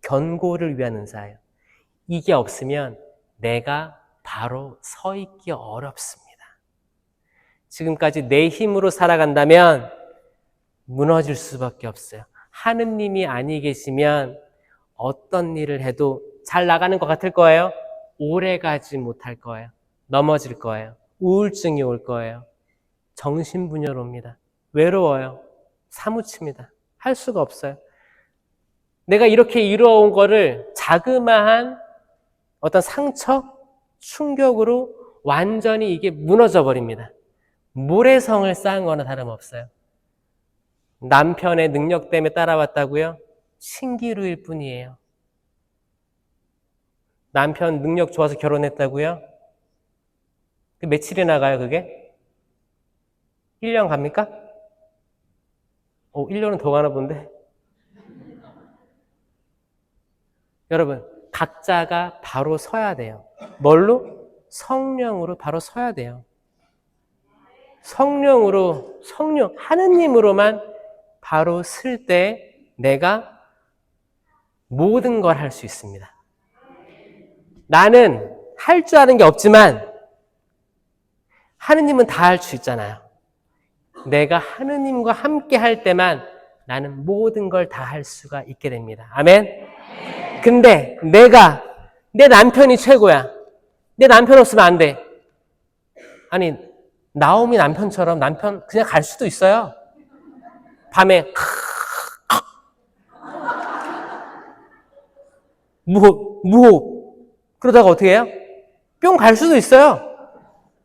[SPEAKER 1] 견고를 위한 은사예요. 이게 없으면 내가 바로 서 있기 어렵습니다. 지금까지 내 힘으로 살아간다면 무너질 수밖에 없어요. 하느님이 아니 계시면 어떤 일을 해도 잘 나가는 것 같을 거예요. 오래 가지 못할 거예요. 넘어질 거예요. 우울증이 올 거예요. 정신분열 옵니다. 외로워요. 사무칩니다. 할 수가 없어요. 내가 이렇게 이루어온 거를 자그마한 어떤 상처, 충격으로 완전히 이게 무너져 버립니다. 모래성을 쌓은 거나 다름없어요. 남편의 능력 때문에 따라왔다고요? 신기루일 뿐이에요. 남편 능력 좋아서 결혼했다고요? 며칠이나 가요, 그게? 1년 갑니까? 1년은 더 가나 본데? 여러분, 각자가 바로 서야 돼요. 뭘로? 성령으로 바로 서야 돼요. 하느님으로만 바로 쓸 때 내가 모든 걸 할 수 있습니다. 나는 할 줄 아는 게 없지만 하느님은 다 할 수 있잖아요. 내가 하느님과 함께 할 때만 나는 모든 걸 다 할 수가 있게 됩니다. 아멘? 근데 내 남편이 최고야. 내 남편 없으면 안 돼. 아니, 나오미 남편처럼 남편 그냥 갈 수도 있어요. 밤에 무호흡 그러다가 어떻게 해요? 뿅 갈 수도 있어요.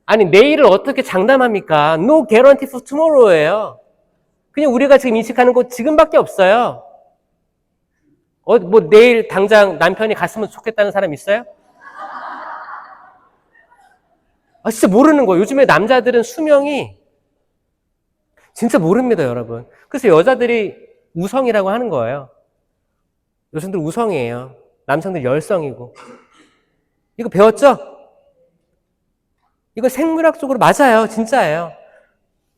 [SPEAKER 1] 아니, 내일을 어떻게 장담합니까? No guarantee for tomorrow예요. 그냥 우리가 지금 인식하는 거 지금밖에 없어요. 내일 당장 남편이 갔으면 좋겠다는 사람 있어요? 진짜 모르는 거예요. 요즘에 남자들은 수명이 진짜 모릅니다, 여러분. 그래서 여자들이 우성이라고 하는 거예요. 여성들 우성이에요. 남성들 열성이고. 이거 배웠죠? 이거 생물학적으로 맞아요. 진짜예요.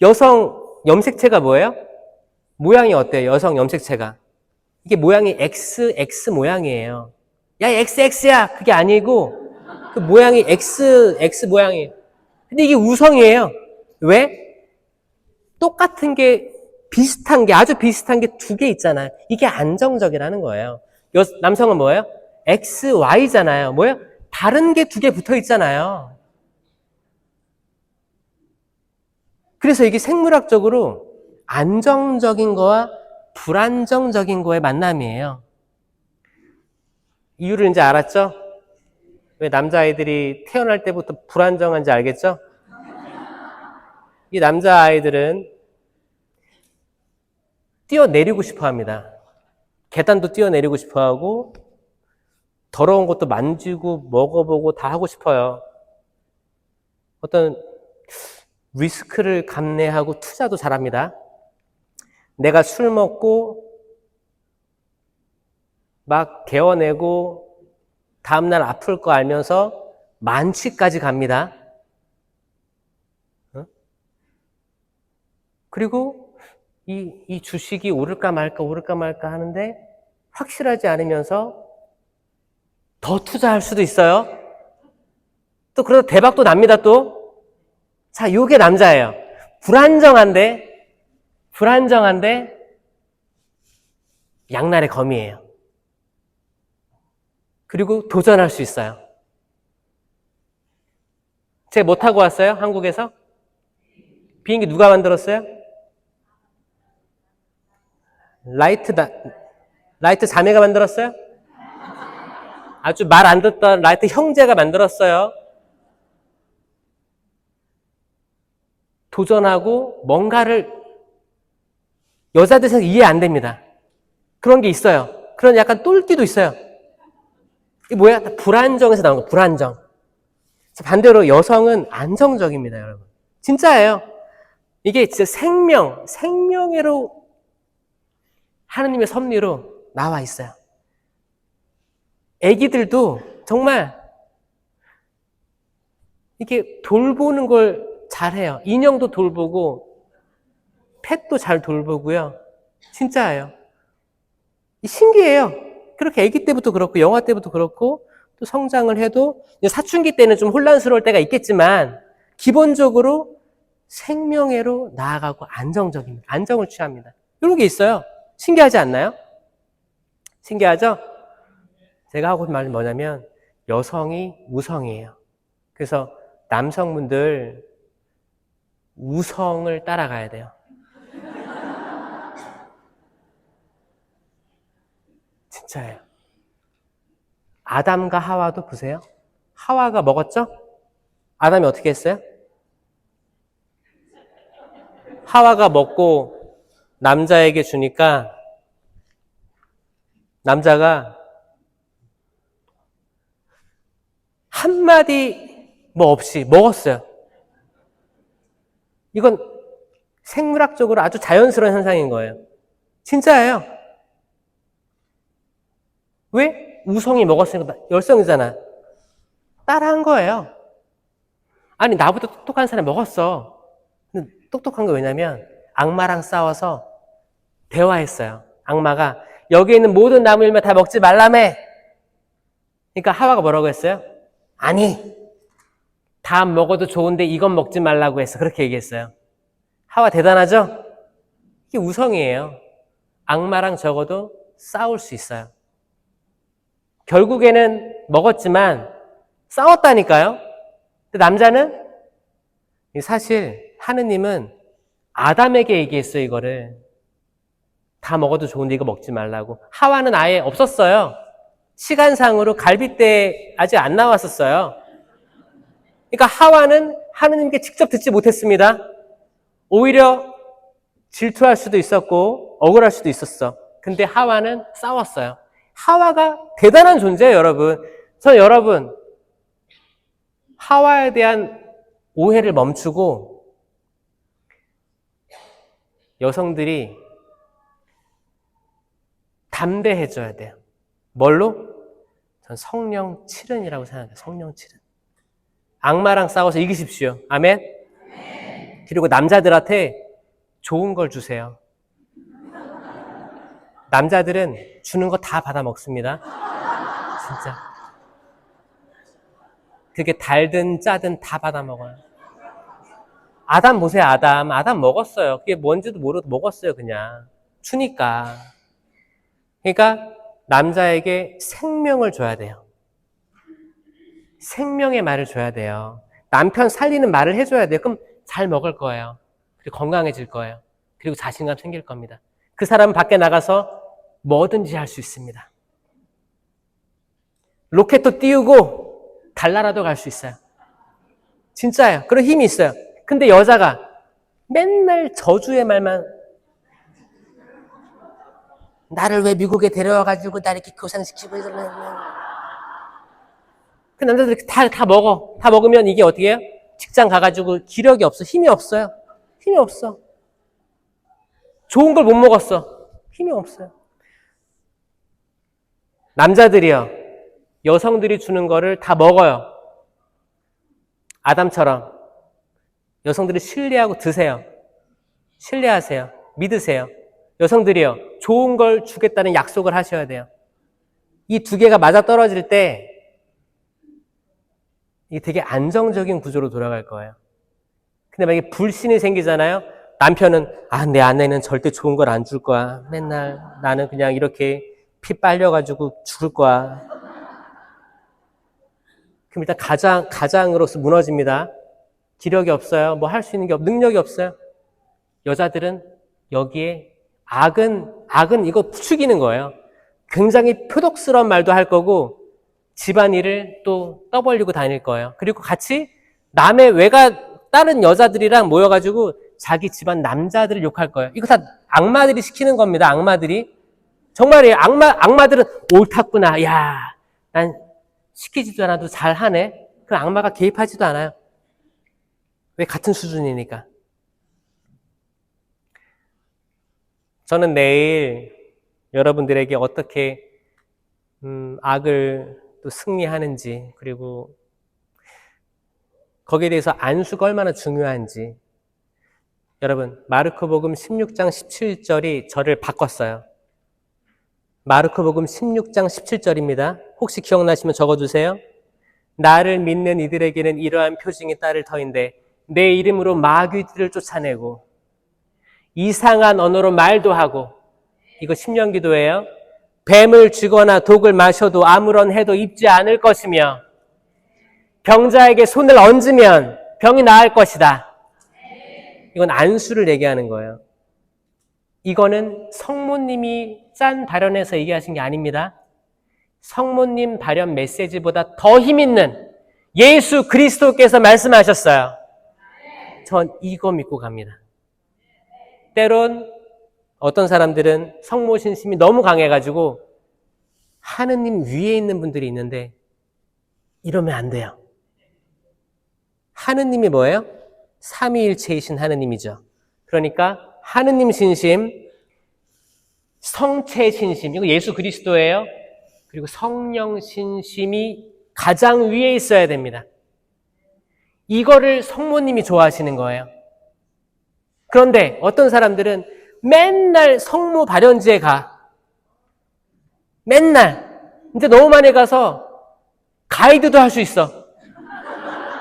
[SPEAKER 1] 여성 염색체가 뭐예요? 모양이 어때요? 여성 염색체가. 이게 모양이 X 모양이에요. 야, XX야. 그게 아니고, 그 모양이 X 모양이에요. 근데 이게 우성이에요. 왜? 똑같은 게, 비슷한 게, 아주 비슷한 게 두 개 있잖아요. 이게 안정적이라는 거예요. 남성은 뭐예요? X, Y잖아요. 뭐예요? 다른 게 두 개 붙어 있잖아요. 그래서 이게 생물학적으로 안정적인 거와 불안정적인 거의 만남이에요. 이유를 이제 알았죠? 왜 남자아이들이 태어날 때부터 불안정한지 알겠죠? 이 남자아이들은 뛰어내리고 싶어 합니다. 계단도 뛰어내리고 싶어 하고, 더러운 것도 만지고, 먹어보고 다 하고 싶어요. 어떤 리스크를 감내하고 투자도 잘합니다. 내가 술 먹고, 막 개워내고, 다음날 아플 거 알면서 만취까지 갑니다. 그리고 이 주식이 오를까 말까 하는데 확실하지 않으면서 더 투자할 수도 있어요. 또 그러다 대박도 납니다, 또. 자, 요게 남자예요. 불안정한데 양날의 검이에요. 그리고 도전할 수 있어요. 제가 뭐 타고 왔어요? 한국에서? 비행기 누가 만들었어요? 라이트 자매가 만들었어요? 아주 말 안 듣던 라이트 형제가 만들었어요. 도전하고 뭔가를 여자들 생각 이해 안 됩니다. 그런 게 있어요. 그런 약간 똘끼도 있어요. 이게 뭐야? 불안정에서 나온 거, 불안정. 반대로 여성은 안정적입니다, 여러분. 진짜예요. 이게 진짜 생명애로 하느님의 섭리로 나와 있어요. 애기들도 정말 이렇게 돌보는 걸 잘해요. 인형도 돌보고 펫도 잘 돌보고요. 진짜예요. 신기해요. 그렇게 아기 때부터 그렇고 영아 때부터 그렇고 또 성장을 해도 사춘기 때는 좀 혼란스러울 때가 있겠지만 기본적으로 생명애로 나아가고 안정적입니다. 안정을 취합니다. 이런 게 있어요. 신기하지 않나요? 신기하죠? 제가 하고 싶은 말은 뭐냐면 여성이 우성이에요. 그래서 남성분들 우성을 따라가야 돼요. 진짜예요. 아담과 하와도 보세요. 하와가 먹었죠? 아담이 어떻게 했어요? 하와가 먹고 남자에게 주니까 남자가 한마디 뭐 없이 먹었어요. 이건 생물학적으로 아주 자연스러운 현상인 거예요. 진짜예요. 왜? 우성이 먹었으니까 열성이잖아. 따라한 거예요. 아니 나보다 똑똑한 사람이 먹었어. 근데 똑똑한 거 왜냐면 악마랑 싸워서 대화했어요. 악마가 여기 있는 모든 나무 열매 다 먹지 말라며. 그러니까 하와가 뭐라고 했어요? 아니 다 먹어도 좋은데 이건 먹지 말라고 했어. 그렇게 얘기했어요. 하와 대단하죠? 이게 우성이에요. 악마랑 적어도 싸울 수 있어요. 결국에는 먹었지만 싸웠다니까요. 근데 남자는 사실 하느님은 아담에게 얘기했어요. 이거를 다 먹어도 좋은데 이거 먹지 말라고. 하와는 아예 없었어요. 시간상으로 갈빗대 아직 안 나왔었어요. 그러니까 하와는 하느님께 직접 듣지 못했습니다. 오히려 질투할 수도 있었고 억울할 수도 있었어. 근데 하와는 싸웠어요. 하와가 대단한 존재예요, 여러분. 저는 여러분 하와에 대한 오해를 멈추고 여성들이 담대해져야 돼요. 뭘로? 전 성령 칠은이라고 생각해요. 성령 칠은. 악마랑 싸워서 이기십시오. 아멘? 그리고 남자들한테 좋은 걸 주세요. 남자들은 주는 거 다 받아 먹습니다. 진짜. 그게 달든 짜든 다 받아 먹어요. 아담 보세요, 아담. 아담 먹었어요. 그게 뭔지도 모르고 먹었어요, 그냥. 추니까. 그러니까 남자에게 생명을 줘야 돼요. 생명의 말을 줘야 돼요. 남편 살리는 말을 해줘야 돼요. 그럼 잘 먹을 거예요. 그리고 건강해질 거예요. 그리고 자신감 생길 겁니다. 그 사람은 밖에 나가서 뭐든지 할 수 있습니다. 로켓도 띄우고 달나라도 갈 수 있어요. 진짜예요. 그런 힘이 있어요. 근데 여자가 맨날 저주의 말만, 나를 왜 미국에 데려와가지고 나 이렇게 고생시키고 이러려고. 그 남자들이 다 먹어. 다 먹으면 이게 어떻게 해요? 직장 가가지고 기력이 없어. 힘이 없어요. 힘이 없어. 좋은 걸 못 먹었어. 힘이 없어요. 남자들이요. 여성들이 주는 거를 다 먹어요. 아담처럼. 여성들이 신뢰하고 드세요. 신뢰하세요. 믿으세요. 여성들이요. 좋은 걸 주겠다는 약속을 하셔야 돼요. 이 두 개가 맞아떨어질 때 이게 되게 안정적인 구조로 돌아갈 거예요. 근데 만약에 불신이 생기잖아요. 남편은 내 아내는 절대 좋은 걸 안 줄 거야. 맨날 나는 그냥 이렇게 피 빨려가지고 죽을 거야. 그럼 일단 가장으로서 무너집니다. 기력이 없어요. 뭐 할 수 있는 게 능력이 없어요. 여자들은 여기에 악은 이거 부추기는 거예요. 굉장히 표독스러운 말도 할 거고 집안일을 또 떠벌리고 다닐 거예요. 그리고 같이 남의 다른 여자들이랑 모여가지고 자기 집안 남자들을 욕할 거예요. 이거 다 악마들이 시키는 겁니다. 악마들이. 정말이에요. 악마들은 옳았구나. 야, 난 시키지도 않아도 잘하네. 그 악마가 개입하지도 않아요. 왜? 같은 수준이니까. 저는 내일 여러분들에게 어떻게 악을 또 승리하는지, 그리고 거기에 대해서 안수가 얼마나 중요한지, 여러분 마르코복음 16장 17절이 저를 바꿨어요. 마르코복음 16장 17절입니다. 혹시 기억나시면 적어주세요. 나를 믿는 이들에게는 이러한 표징이 따를 터인데 내 이름으로 마귀들을 쫓아내고 이상한 언어로 말도 하고, 이거 심령기도예요. 뱀을 쥐거나 독을 마셔도 아무런 해도 입지 않을 것이며 병자에게 손을 얹으면 병이 나을 것이다. 이건 안수를 얘기하는 거예요. 이거는 성모님이 짠 발언에서 얘기하신 게 아닙니다. 성모님 발언 메시지보다 더 힘있는 예수 그리스도께서 말씀하셨어요. 전 이거 믿고 갑니다. 때론 어떤 사람들은 성모 신심이 너무 강해가지고 하느님 위에 있는 분들이 있는데 이러면 안 돼요. 하느님이 뭐예요? 삼위일체이신 하느님이죠. 그러니까 하느님 신심, 성체 신심, 이거 예수 그리스도예요. 그리고 성령 신심이 가장 위에 있어야 됩니다. 이거를 성모님이 좋아하시는 거예요. 그런데 어떤 사람들은 맨날 성모 발연지에 가. 맨날. 이제 너무 많이 가서 가이드도 할 수 있어.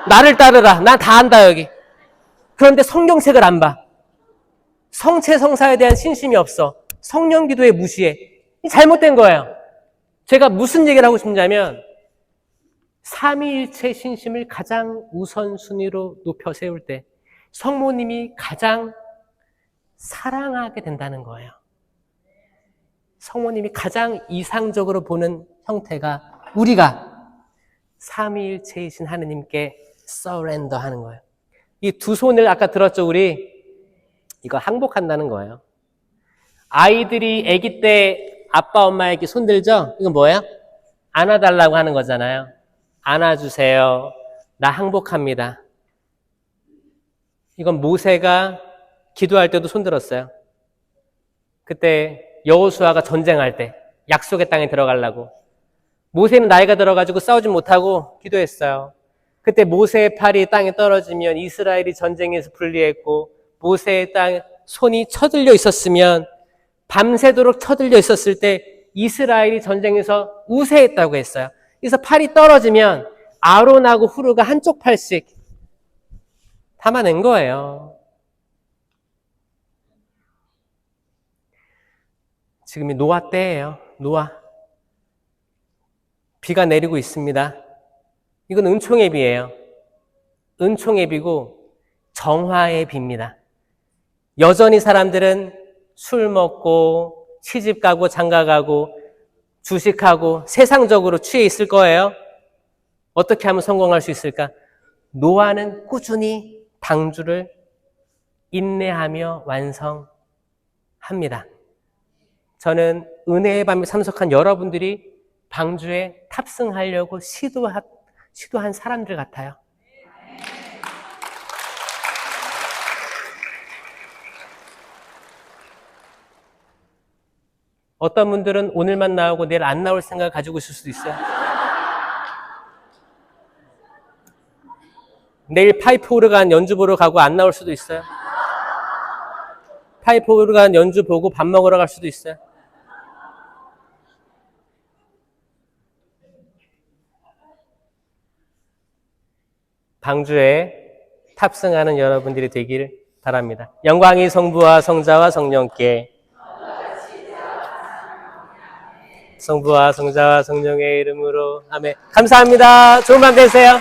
[SPEAKER 1] 나를 따르라. 난 다 안다 여기. 그런데 성경책을 안 봐. 성체 성사에 대한 신심이 없어. 성령 기도에 무시해. 잘못된 거예요. 제가 무슨 얘기를 하고 싶냐면 삼위일체 신심을 가장 우선순위로 높여 세울 때 성모님이 가장 사랑하게 된다는 거예요. 성모님이 가장 이상적으로 보는 형태가 우리가 삼위일체이신 하느님께 서렌더 하는 거예요. 이 두 손을 아까 들었죠, 우리? 이거 항복한다는 거예요. 아이들이 아기 때 아빠 엄마에게 손 들죠? 이건 뭐예요? 안아달라고 하는 거잖아요. 안아주세요. 나 항복합니다. 이건 모세가 기도할 때도 손 들었어요. 그때 여호수아가 전쟁할 때 약속의 땅에 들어가려고. 모세는 나이가 들어가지고 싸우지 못하고 기도했어요. 그때 모세의 팔이 땅에 떨어지면 이스라엘이 전쟁에서 불리했고 모세의 손이 쳐들려 있었으면 밤새도록 쳐들려 있었을 때 이스라엘이 전쟁에서 우세했다고 했어요. 그래서 팔이 떨어지면 아론하고 후르가 한쪽 팔씩 담아낸 거예요. 지금이 노아 때예요. 노아. 비가 내리고 있습니다. 이건 은총의 비예요. 은총의 비고 정화의 비입니다. 여전히 사람들은 술 먹고 시집 가고 장가 가고 주식하고 세상적으로 취해 있을 거예요. 어떻게 하면 성공할 수 있을까? 노아는 꾸준히 방주를 인내하며 완성합니다. 저는 은혜의 밤에 참석한 여러분들이 방주에 탑승하려고 시도한 사람들 같아요. 어떤 분들은 오늘만 나오고 내일 안 나올 생각을 가지고 있을 수도 있어요. 내일 파이프 오르간 연주 보러 가고 안 나올 수도 있어요. 파이프 오르간 연주 보고 밥 먹으러 갈 수도 있어요. 방주에 탑승하는 여러분들이 되길 바랍니다. 영광이 성부와 성자와 성령께, 성부와 성자와 성령의 이름으로 아멘. 감사합니다. 좋은 밤 되세요.